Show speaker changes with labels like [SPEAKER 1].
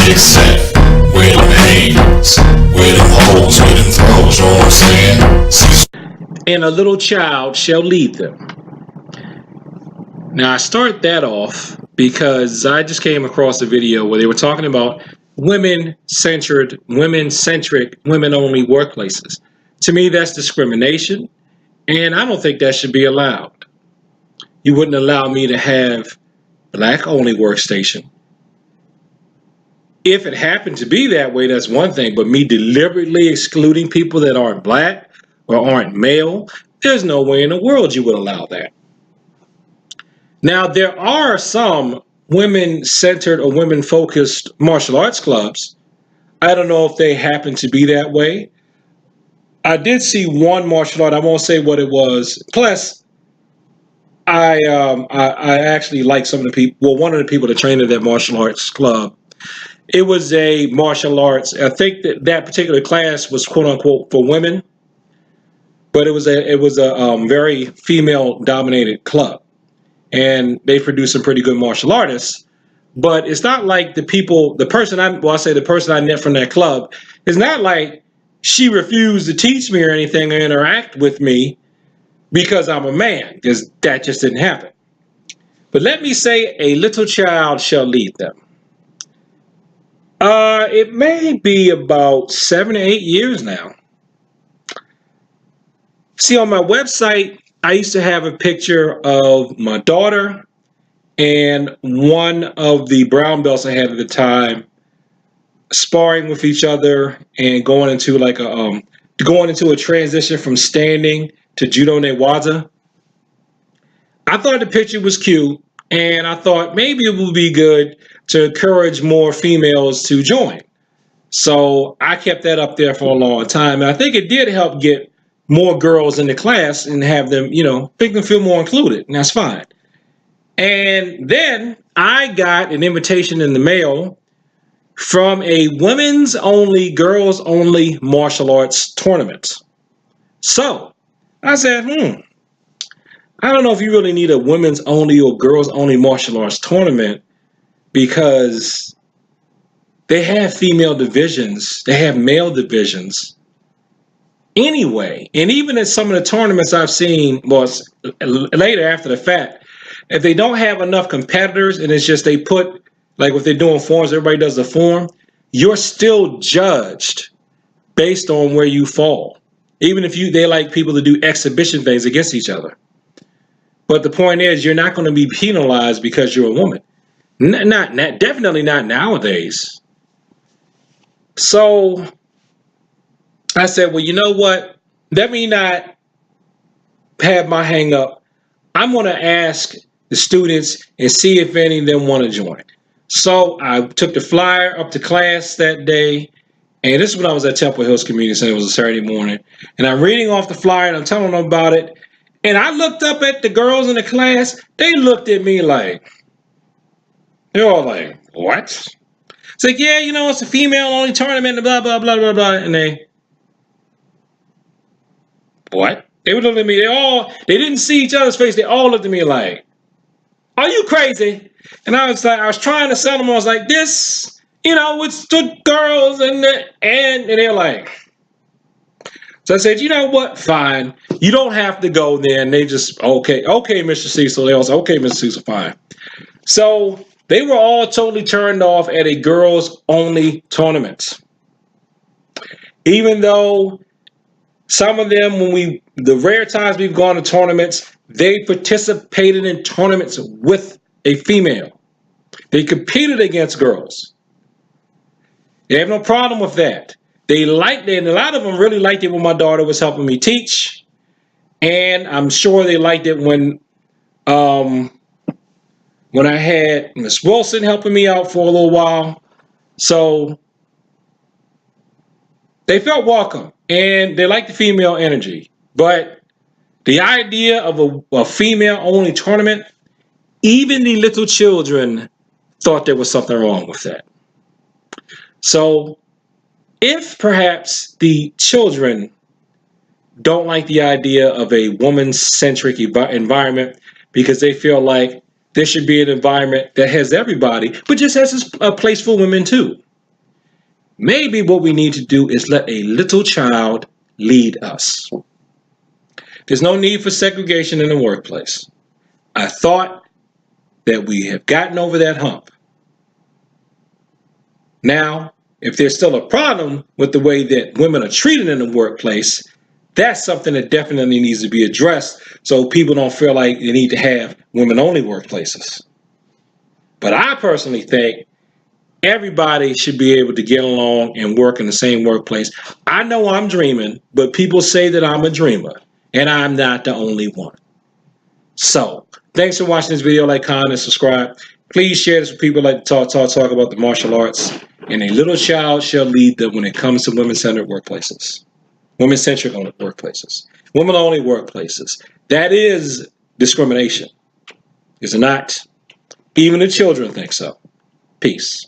[SPEAKER 1] Except where them haters, where them hoes, where them throws, you know what I'm saying? Cecil.
[SPEAKER 2] And a little child shall lead them. Now I start that off because I just came across a video where they were talking about women-centered, women-centric, women-only workplaces. To me, that's discrimination, and I don't think that should be allowed. You wouldn't allow me to have black-only workstation. If it happened to be that way, that's one thing, but me deliberately excluding people that aren't black or aren't male, there's no way in the world you would allow that. Now, there are some women-centered or women-focused martial arts clubs. I don't know if they happen to be that way. I did see one martial art. I won't say what it was. Plus, I actually like some of the people. Well, one of the people that trained at that martial arts club. It was a martial arts. I think that particular class was quote unquote for women, but it was a very female dominated club, and they produced some pretty good martial artists. But it's not like the person I met from that club, it's not like she refused to teach me or anything or interact with me because I'm a man, because that just didn't happen. But let me say, a little child shall lead them. It may be about 7 to 8 years now. See, on my website, I used to have a picture of my daughter and one of the brown belts I had at the time sparring with each other and going into a transition from standing to judo newaza. I thought the picture was cute, and I thought maybe it would be good to encourage more females to join. So I kept that up there for a long time. And I think it did help get more girls in the class and have them, make them feel more included. And that's fine. And then I got an invitation in the mail from a women's only, girls only martial arts tournament. So I said, I don't know if you really need a women's only or girls only martial arts tournament, because they have female divisions, they have male divisions anyway. And even in some of the tournaments I've seen, later after the fact, if they don't have enough competitors and it's just they put, like if they're doing forms, everybody does the form, you're still judged based on where you fall. Even if they like people to do exhibition things against each other. But the point is, you're not going to be penalized because you're a woman. Definitely not nowadays. So I said, well, you know what? Let me not have my hang up. I'm going to ask the students and see if any of them want to join. So I took the flyer up to class that day. And this is when I was at Temple Hills Community Center. It was a Saturday morning. And I'm reading off the flyer and I'm telling them about it. And I looked up at the girls in the class. They looked at me like, they're all like, what? It's like, yeah, it's a female-only tournament, blah, blah, blah, blah, blah. And they, what? They would look at me. They didn't see each other's face. They all looked at me like, are you crazy? And I was trying to sell them. I was like, this, with the girls and they're like, so I said, you know what? Fine. You don't have to go there. And they just, okay, Mr. Cecil. They all said, okay, Mr. Cecil, fine. So they were all totally turned off at a girls-only tournament. Even though some of them, the rare times we've gone to tournaments, they participated in tournaments with a female. They competed against girls. They have no problem with that. They liked it, and a lot of them really liked it when my daughter was helping me teach. And I'm sure they liked it when I had Miss Wilson helping me out for a little while. So they felt welcome, and they liked the female energy. But the idea of a female-only tournament, even the little children thought there was something wrong with that. So if perhaps the children don't like the idea of a woman-centric environment because they feel like there should be an environment that has everybody, but just has a place for women too. Maybe what we need to do is let a little child lead us. There's no need for segregation in the workplace. I thought that we have gotten over that hump. Now, if there's still a problem with the way that women are treated in the workplace, that's something that definitely needs to be addressed so people don't feel like they need to have women-only workplaces. But I personally think everybody should be able to get along and work in the same workplace. I know I'm dreaming, but people say that I'm a dreamer, and I'm not the only one. So, thanks for watching this video. Like, comment, and subscribe. Please share this with people like to talk about the martial arts. And a little child shall lead them when it comes to women-centered workplaces. Women-centric workplaces. Women-only workplaces. That is discrimination. Is it not? Even the children think so. Peace.